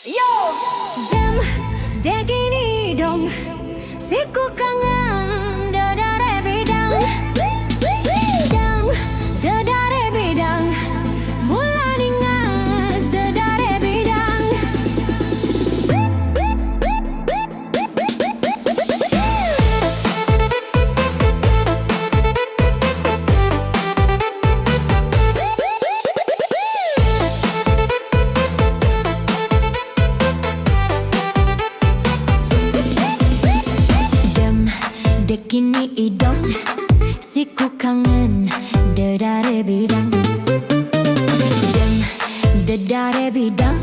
Yo, dem, dek ini dong, siku kangen dadare bidang, bidang, dadare bidang, mulan ingas dadare bidang. Dekini idong, siku kangen dedare bidang. Dem, dedare bidang,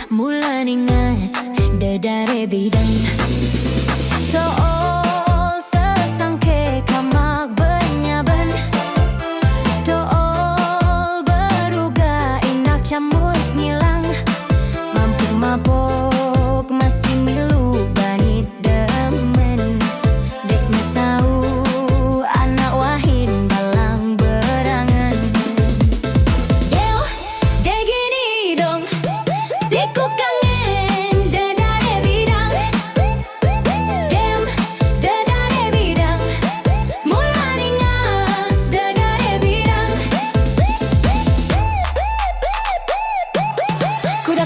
mulan ingas dedare bidang. Tool sesangke kamak benyaban, tool beruga inak camut ngilang, mampu mabok masih milu banit demen.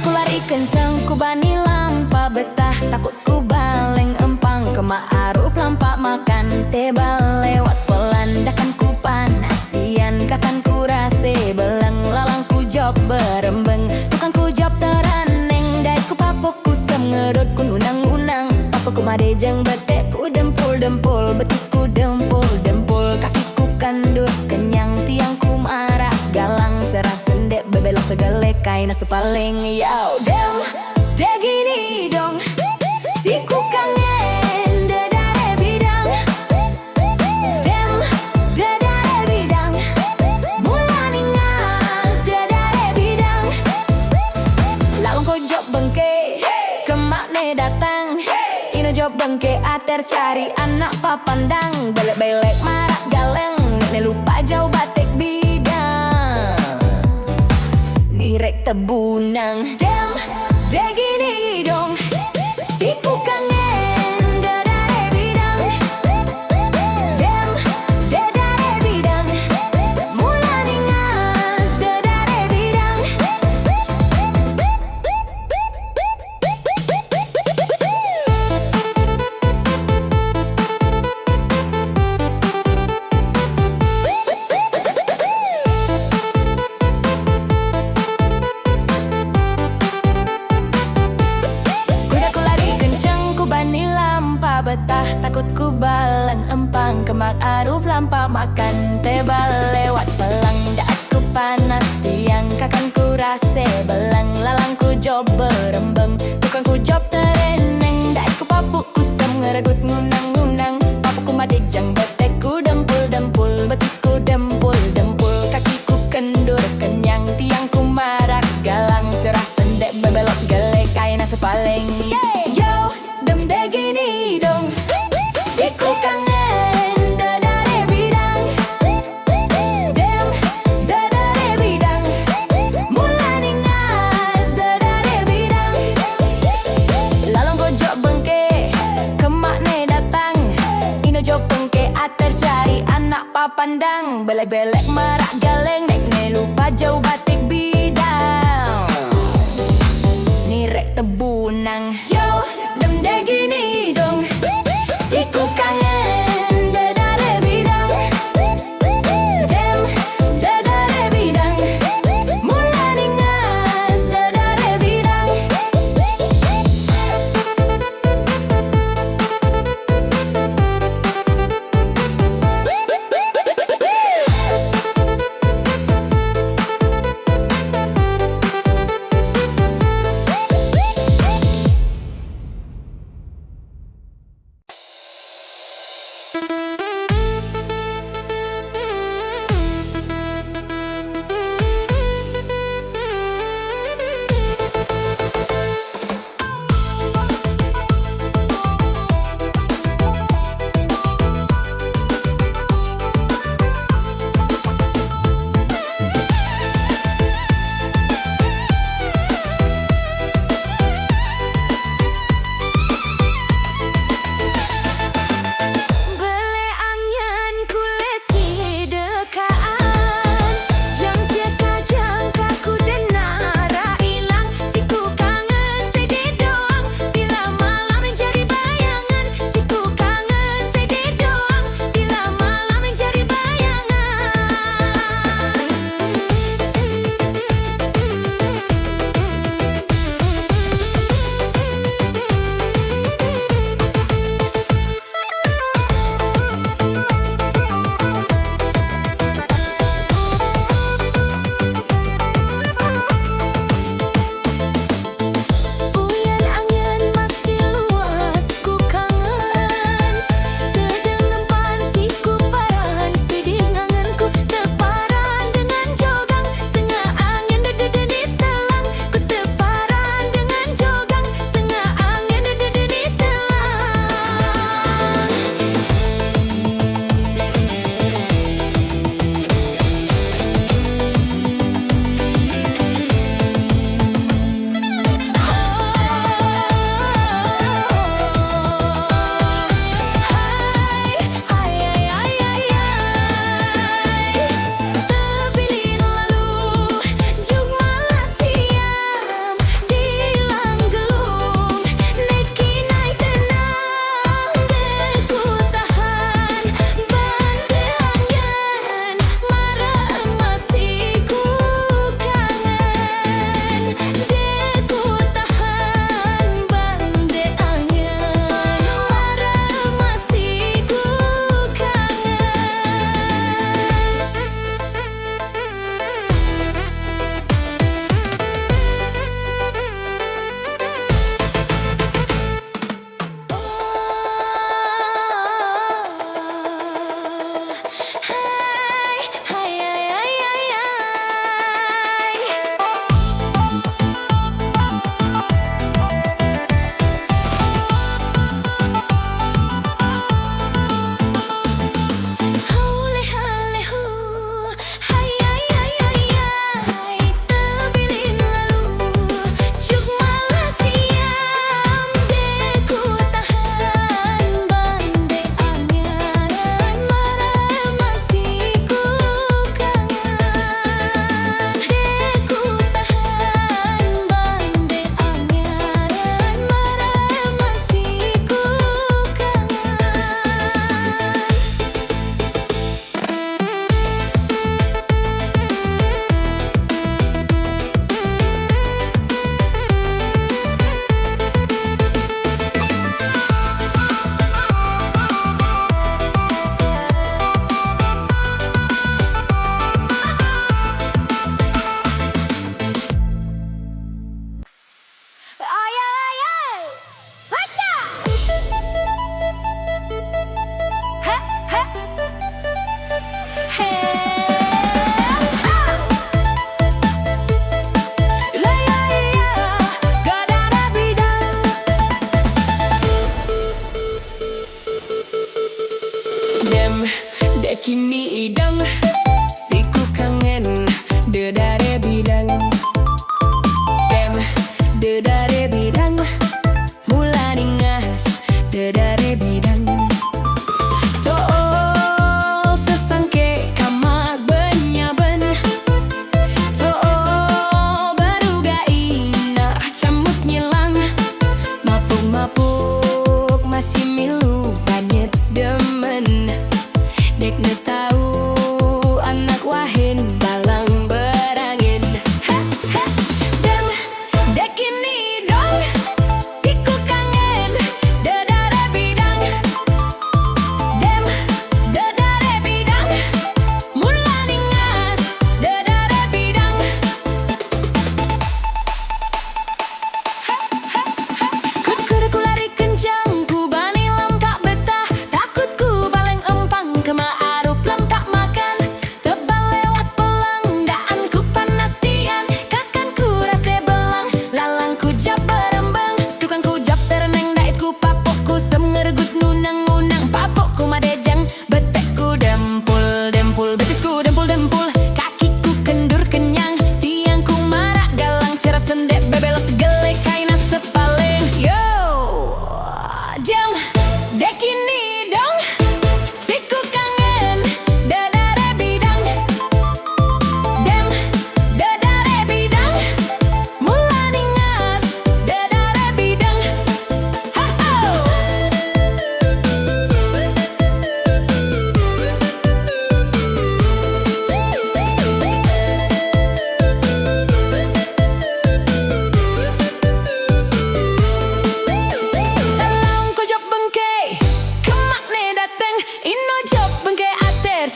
Ku lari kenceng, ku bani lampa betah, takut ku baleng empang kemak arup lampak makan tebal lewat pelan, dakan ku panasian kakan ku rase beleng lalang ku job berembeng, tukang ku job teraneng dait ku papuk ku sem ngedot ku unang-unang, papuk ku madejeng betek ku dempul-dempul, betis ku dempul-dempul, kaki ku kandur kenyang tiang ku marah galang cerah sendek bebelok segale kaina sepaling. Yau dem, dek gini dong, siku kangen dedare bidang. Dem, dedare bidang, mulan ingas dedare bidang. Lalang ko job bengke, kemakne datang, ino job bengke ater cari anak papandang, belek-belek marak galeng, nek lupa jauh batik bidang. Nirek tebunang, dem, dek gini dong, siku kangen dedare bidang. Dem, dedare bidang, mulan ingas dedare bidang. Betah takut ku baleng empang kemak arup lampak makan tebal lewat pelang, daat ku panas tiang kakan ku rase belang lalang ku job berembeng, tukang ku job tereneng daat ku papuk ku sem ngeregut ngunang-ngunang, papuk ku madejang betek ku dempul-dempul, betis ku dempul-dempul, kaki ku kendur kenyang tiang ku marak galang cerah sendek bebelok segale kaina sepaling. Yo, dem dek gini dong, siku kangen dedare bidang. Dem, dedare bidang, mulan ingas dedare bidang. Lalang ko job bengke, kemakne datang, ino job bengke ater cari anak papandang, belek-belek marak galeng, nek ne lupa jauh batik bidang. Nirek tebunang. Yo, dem dek gini dong, siku kangen dedare bidang. Dem, dedare bidang, mulan ingas dedare bidang.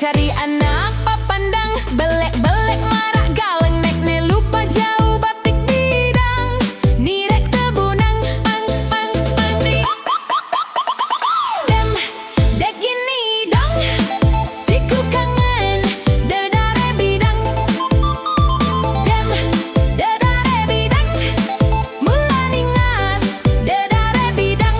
cari anak papandang, belek-belek marak galeng, nek ne lupa jauh batik bidang, nirek tebunang, pang di dem, dek gini dong, siku kangen, dedare bidang, dem, dedare bidang, mula ningas, dedare bidang.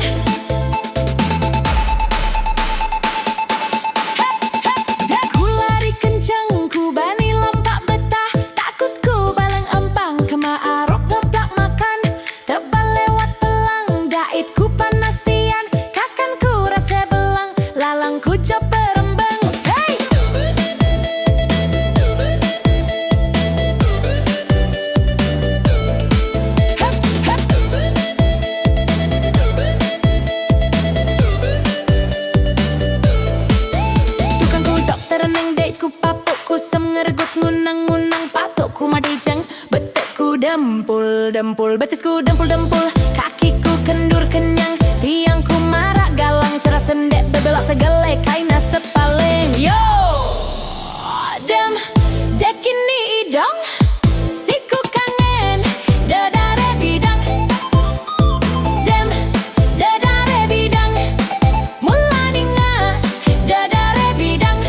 Ku lari kencang, ku bani lompat betah, takut ku baleng empang, kema arok ngeplak makan, tebal lewat pelang, dait ku panas tian, kakan ku rasa belang, lalang ku cop berembang. Hey! Hep, tukang ku dokter neng date ku papuk ku sem ngeregut ngunang-ngunang patuk ku madijang, betek ku dempul betis ku dempul kaki ku kendur kenyang, tiang ku marak galang, cerah sendek bebelak segele kaina sepaling. Yo dem dek ini idong, siku kangen, dedare bidang, dem dedare bidang, mula ningas, dedare bidang.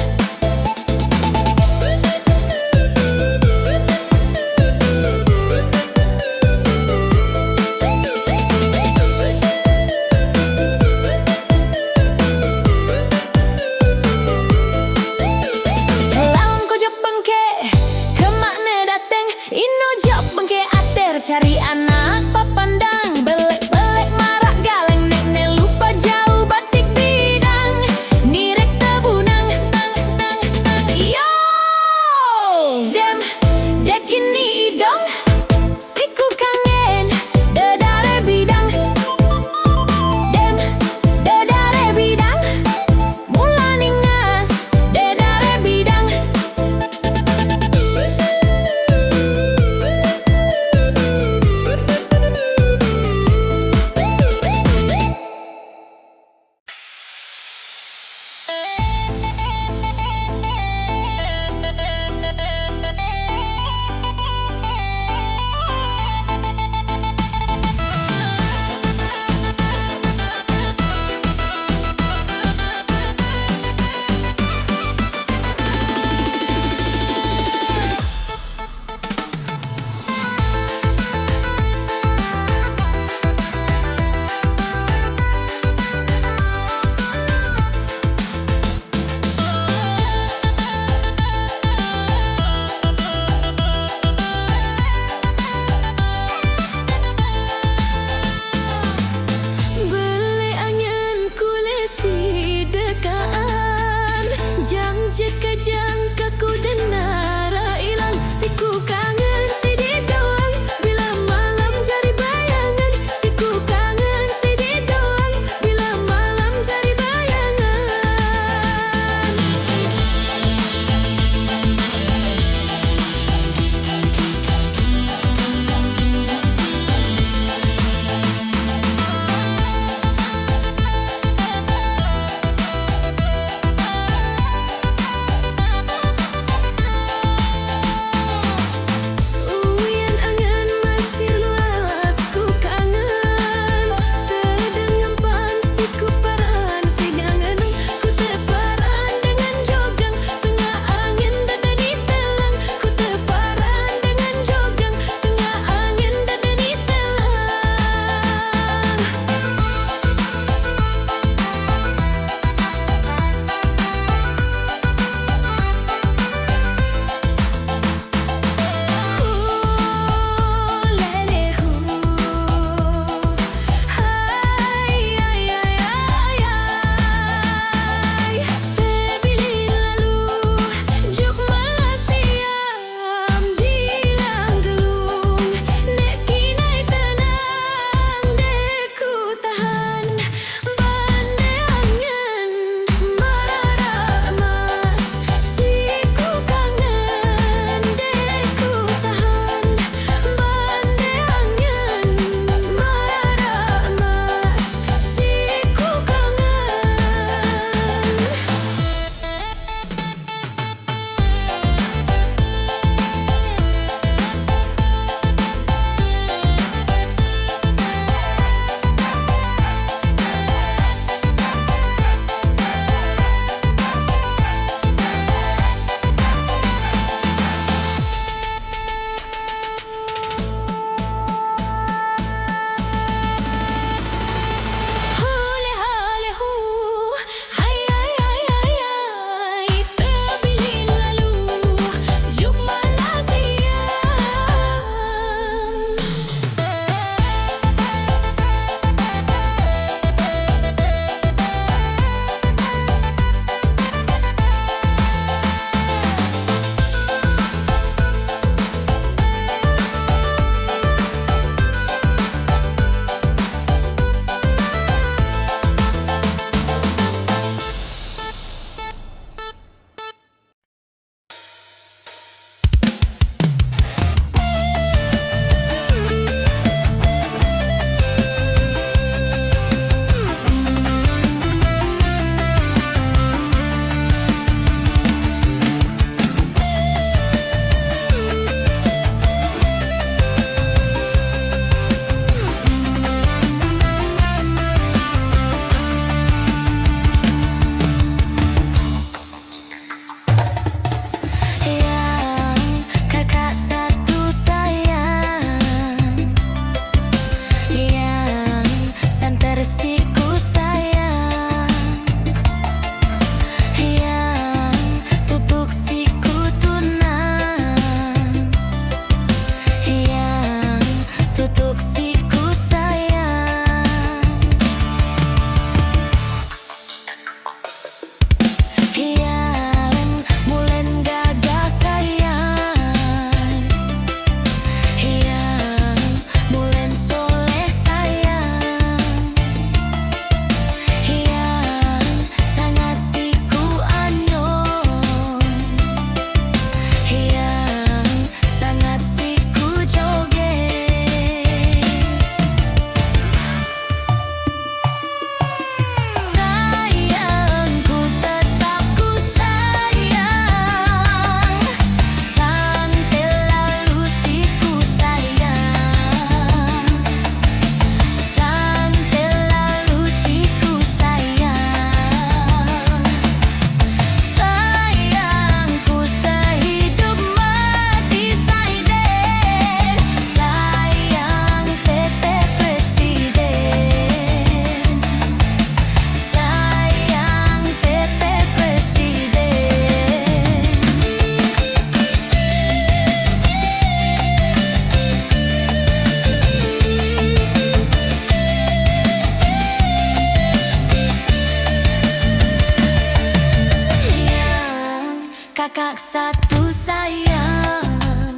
kakak satu sayang,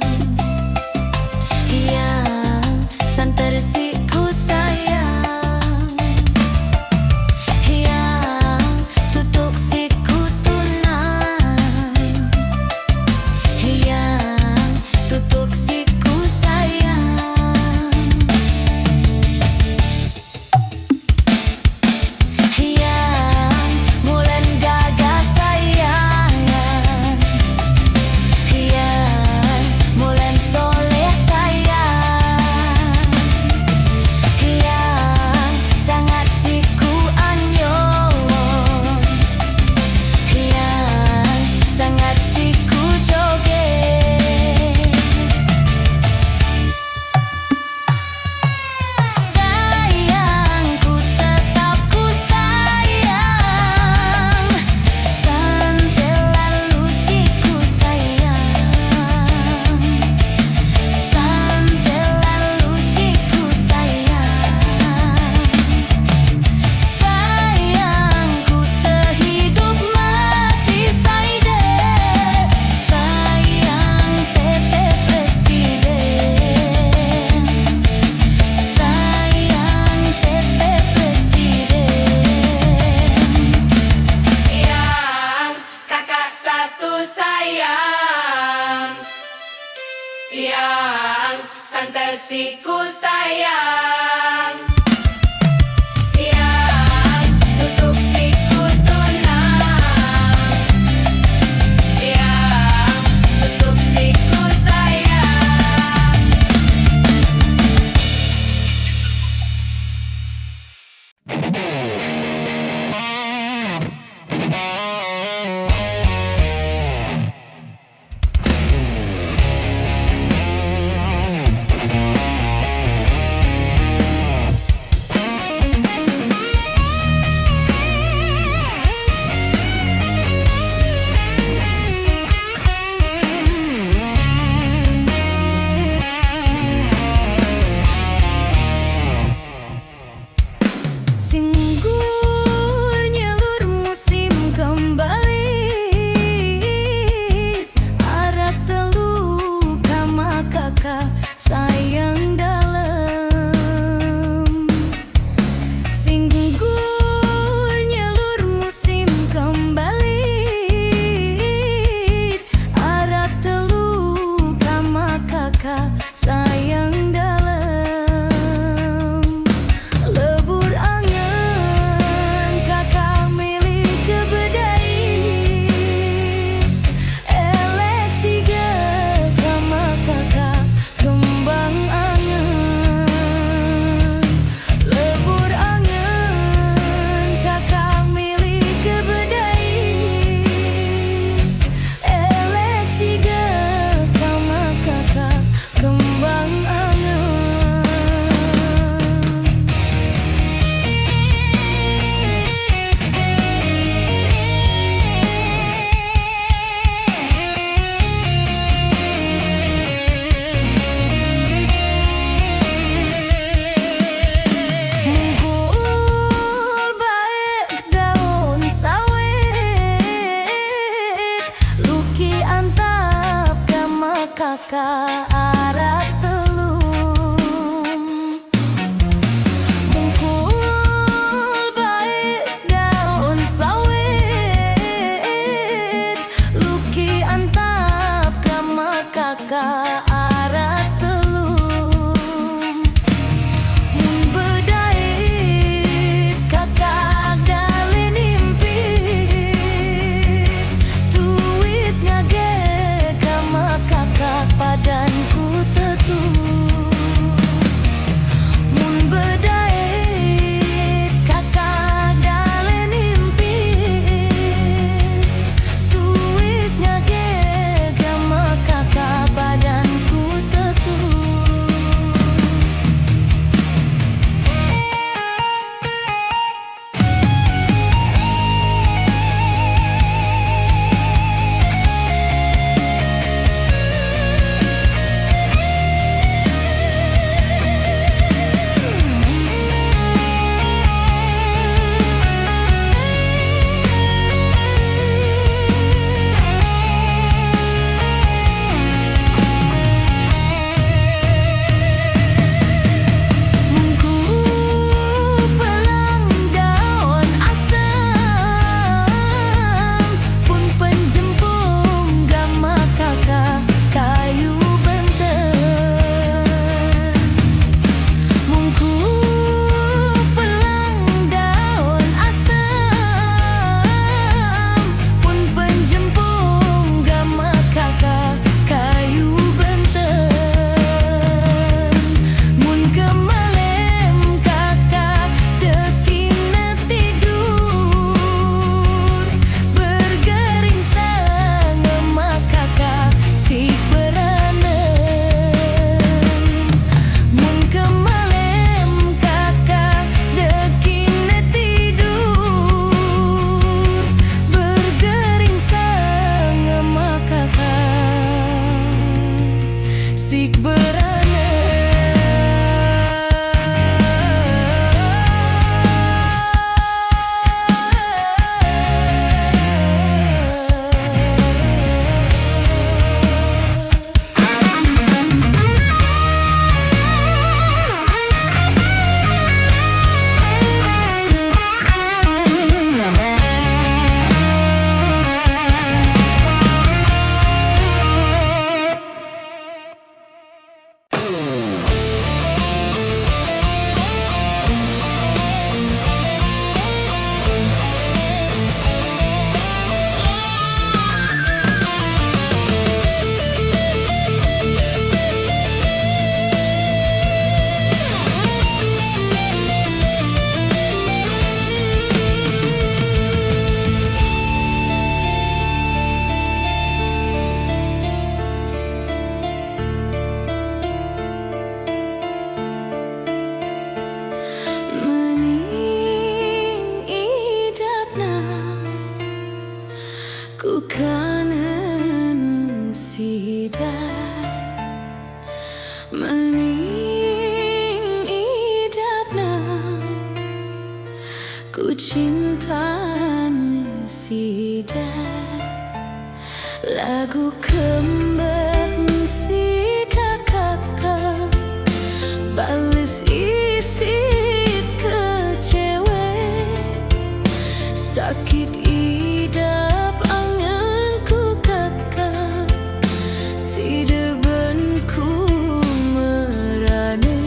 yang santersiku sayang, yang tutuk siku tunang, yang tutuk siku sayang, yang mulen gagah sayang, yang mulen soleh sayang, yang sangat siku anyon, yang sangat siku joget. Sayangku tetap ku sayang, santelalu siku sayang, santelalu siku sayang. Sayangku sehidup mati saide, sayang Tete Presiden, sayang Tete Presiden, yang kakak satu sayang, yang santersiku sayang, yang tutuk siku tunang, yang tutuk siku sayang. Ku cinta Nisida, lagu kembang si kakak balis isi kecewe, sakit idap anganku kakak, si debenku merane.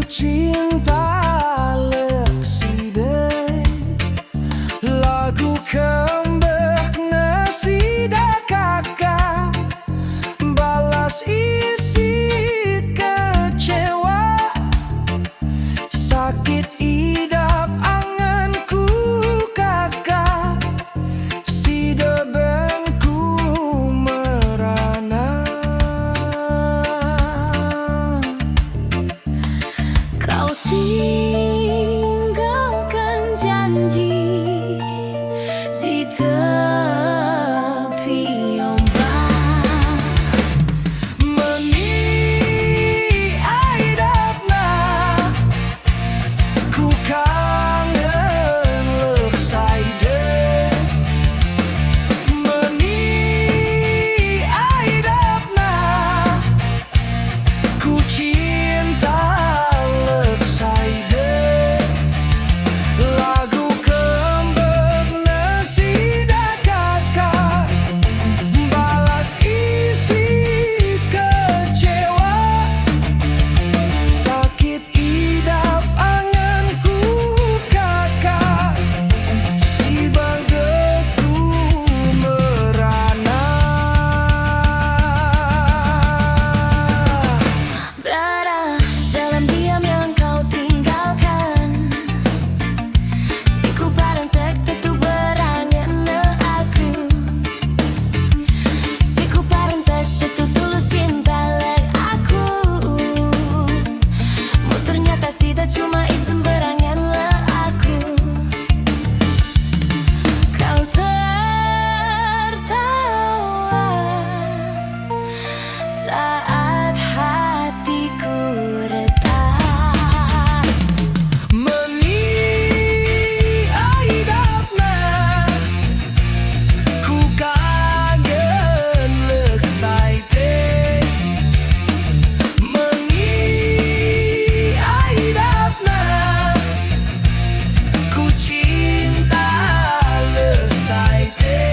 cinta lekside lagu kembeh nesida kakak balas isi kecewa sakit idap anganku kakak sida bengku merana. Kau tinggalkan janji di tepi ombak. Meni aidapna ku kangen leksaide. Meni aidapna ku cinta leksaide lagu kembeh nesida kakak balas isi kecewa sakit idap anganku kakak si bangdeku merana. Berada dalam diam yang kau tinggalkan, siku bareng tertutup berangan aku. Siku bareng tertutup tulus cinta lek aku. Mau ternyata sida cuma isem berangan le aku. Kau tertawa saat hatiku retak. Meni aidapna ku kangen leksaide. Meni aidapna ku cinta leksaide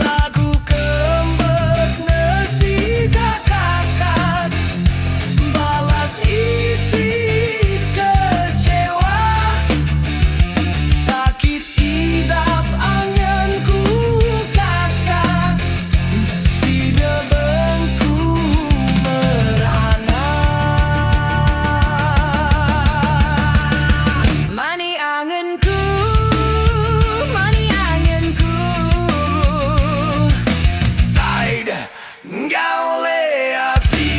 lagu kembeh nesida kakak balas isi kecewa sakit idap anganku kakak sida bengku merana. Mani anganku, mani anganku Said gaule hati.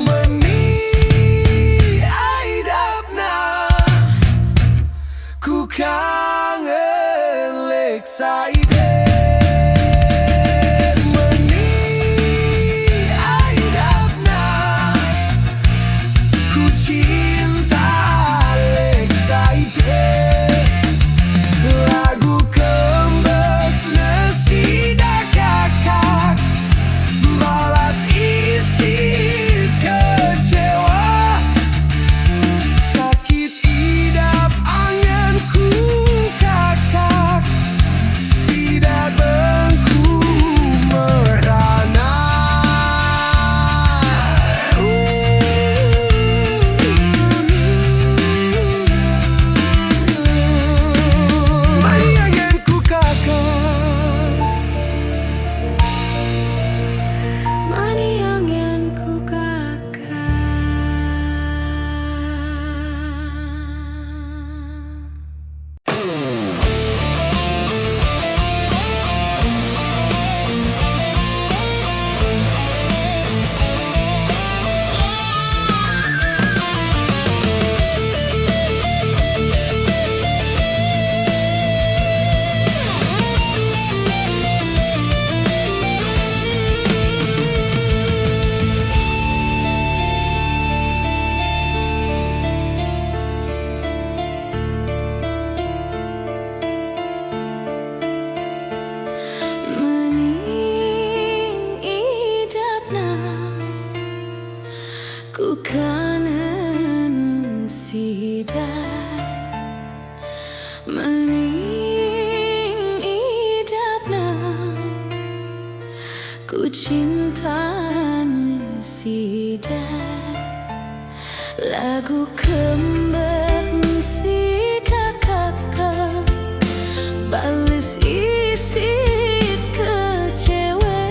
Meni aidapna ku kangen leksaide. Meni aidapna ku cinta leksaide lagu kembeh nesida kakak balas isi kecewa sakit idap anganku kakak si Ku kanan sidai mening idapna, ku cintan sidai lagu kembar si kakak balas isi kecewa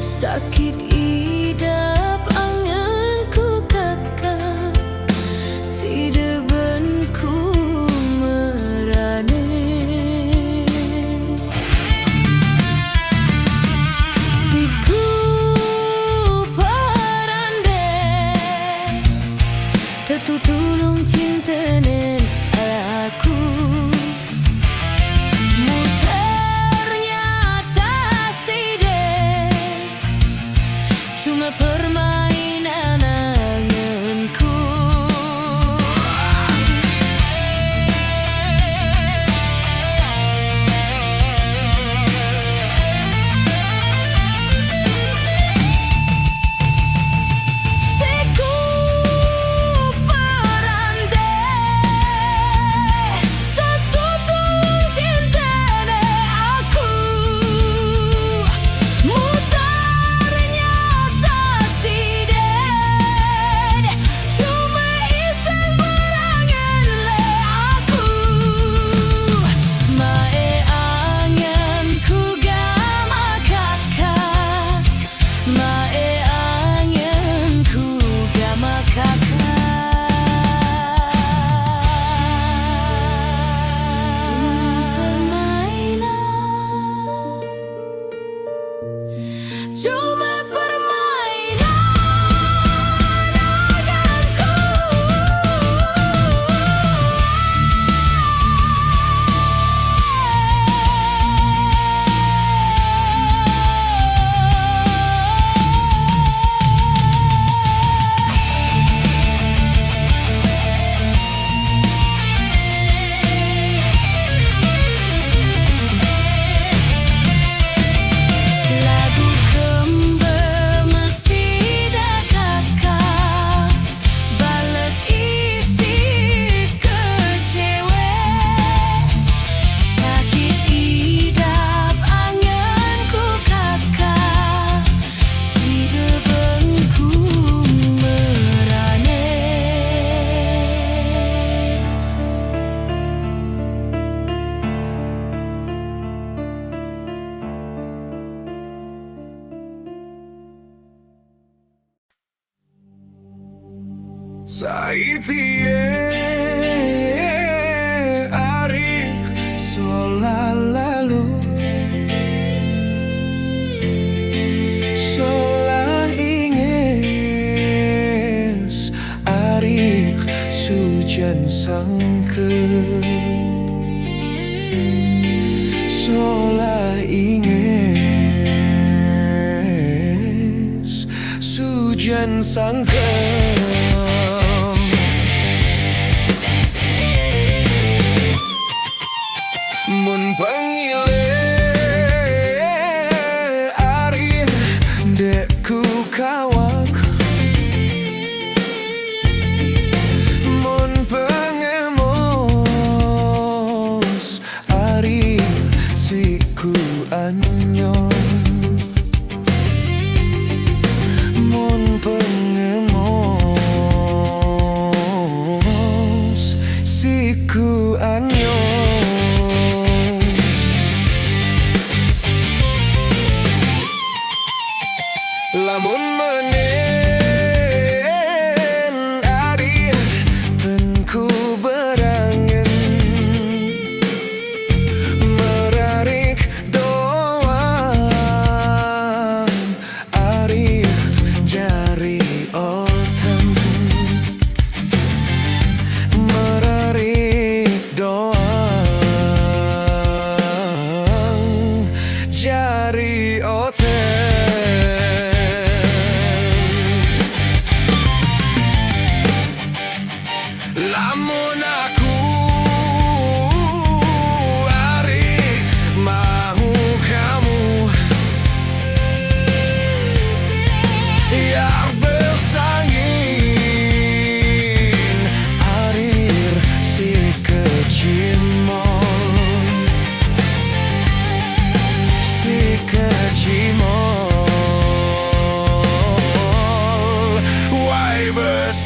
sakit idap anganku kakak si debenku merane si ku parande tertutulung cintanen aku mu ternyata si cuma permainan anganku. Siku parande tertutulung cintane aku mu ternyata cuma iseng berangan le aku mae anganku gama kakak mae anganku gama kakak cuma permainan cuma permainan lagu kembar masih kakak balas isi kecewa sakit idap anganku kakak si debenku merane. Saitie arik sola lalu sola inges arik sujan sangkep sola inges sujan sangkep mun pangile ari dekku kawak mun pengemos ari siku anyon mun pengemos siku anyon lamun menen ari tenku berangan merarik doang ari jari oten merarik doang jari oten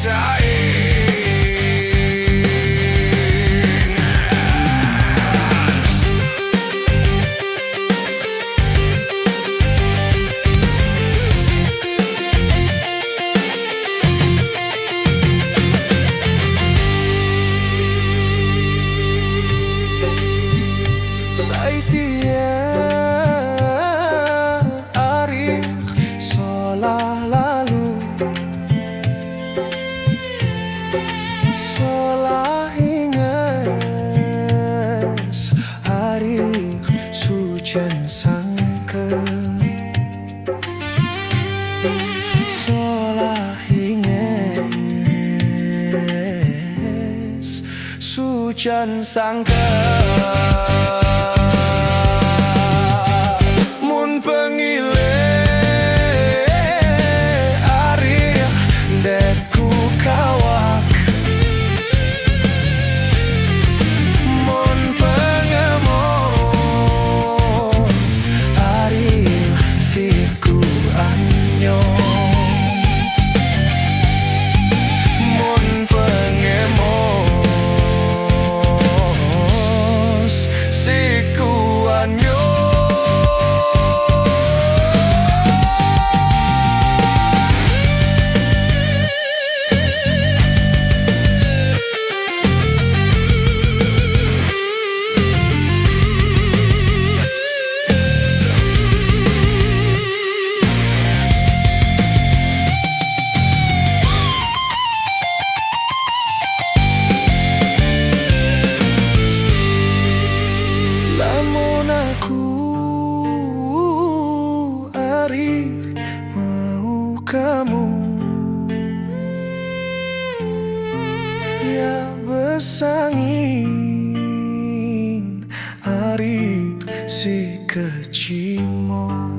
bersaing. Saitia Arif Solah lalu Solah inges Arif Sujan sangka Solah inges Sujan sangka Mau kamu ya besangin Arif si kecimol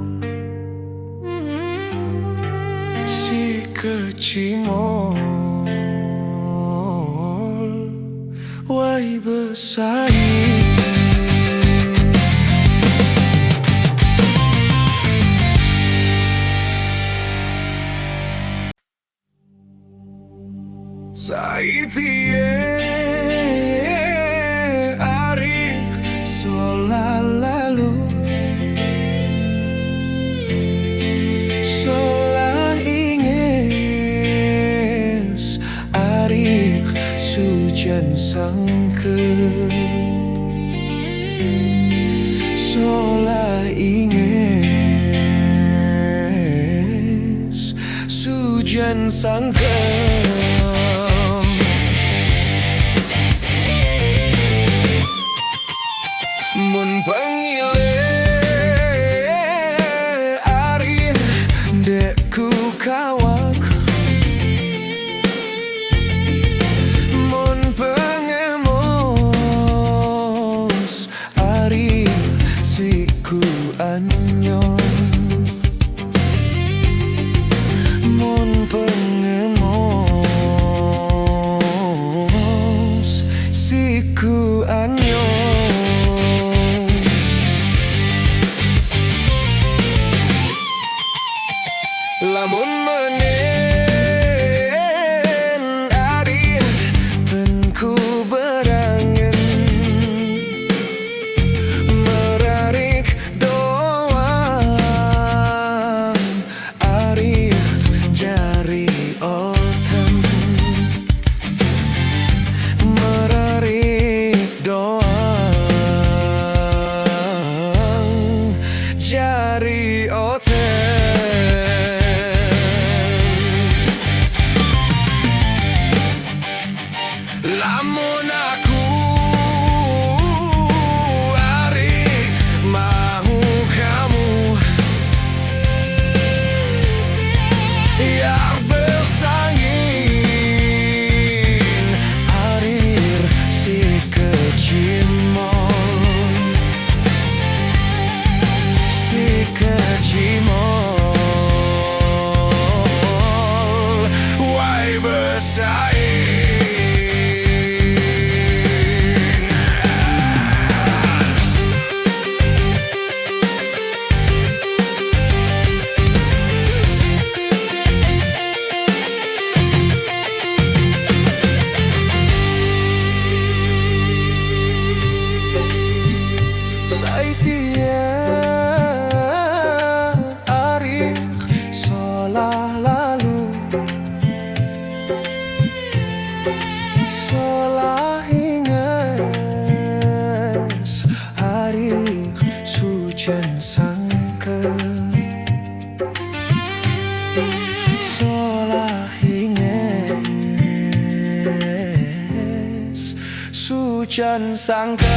wai besangin. Saitia Arif Solah lalu Solah inges Arif Sujan sangke Solah inges Sujan sangke mun pengile Arif dekku kawak mun pengemos Arif siku anyon mun pengemos siku anyon. Lamun menen Arif tenku berangen merarik doang Arif jari oten merarik doang jari oten. Lamun aku Arif mau kamu ya besangin Arif si kecimol wai besangin. Sola hinges Sujan sangka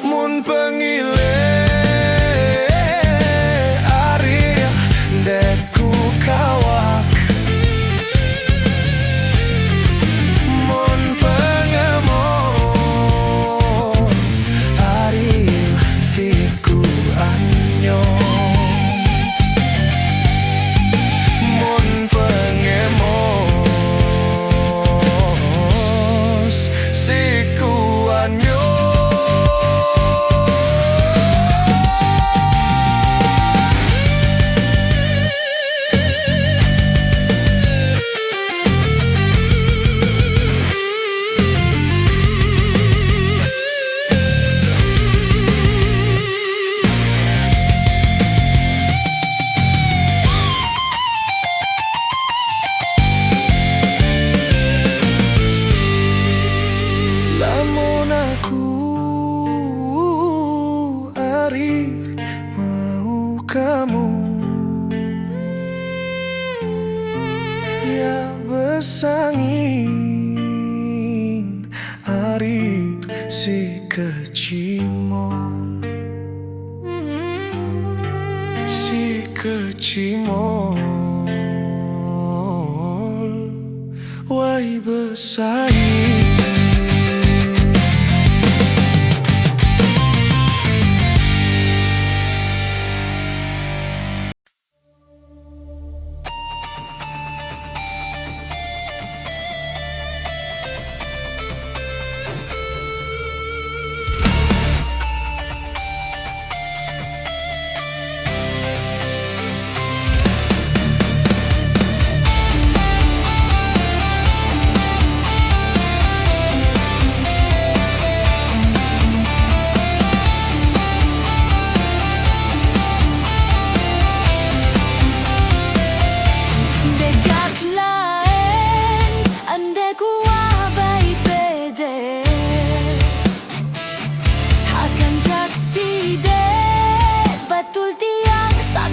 Mun pengile Ari Deku kawak Mun pengemos Ari siku anyo Mun pengemos siku anyo Lamun aku Ari mau kamu Ya besangin Ari si kecimol Si kecimol Wai besangin Dekat lain Ande kuah baik bede Akan jakside Batul tiang sak